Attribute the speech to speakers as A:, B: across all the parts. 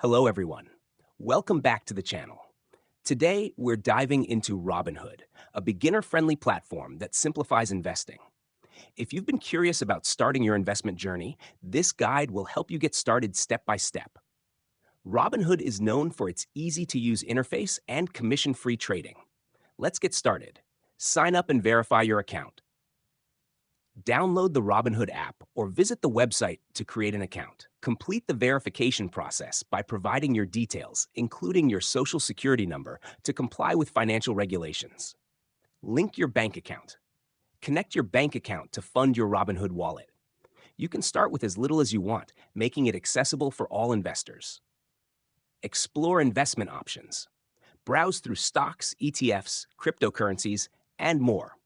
A: Hello, everyone. Welcome back to the channel. Today, we're diving into Robinhood, a beginner-friendly platform that simplifies investing. If you've been curious about starting your investment journey, this guide will help you get started step by step. Robinhood is known for its easy-to-use interface and commission-free trading. Let's get started. Sign up and verify your account. Download the Robinhood app or visit the website to create an account. Complete the verification process by providing your details, including your social security number, to comply with financial regulations. Link your bank account. Connect your bank account to fund your Robinhood wallet. You can start with as little as you want, making it accessible for all investors. Explore investment options. Browse through stocks, ETFs, cryptocurrencies, and more.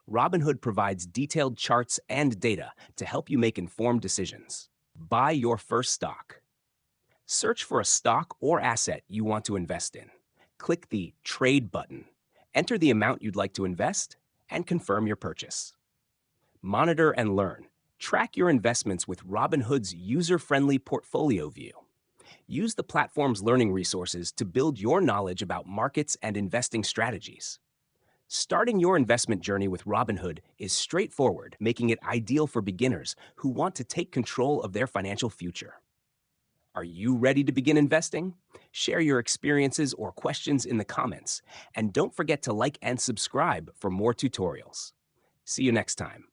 A: Robinhood provides detailed charts and data to help you make informed decisions. Buy your first stock. Search for a stock or asset you want to invest in. Click the Trade button. Enter the amount you'd like to invest and confirm your purchase. Monitor and learn. Track your investments with Robinhood's user-friendly portfolio view. Use the platform's learning resources to build your knowledge about markets and investing strategies. Starting your investment journey with Robinhood is straightforward, making it ideal for beginners who want to take control of their financial future. Are you ready to begin investing? Share your experiences or questions in the comments, and don't forget to like and subscribe for more tutorials. See you next time.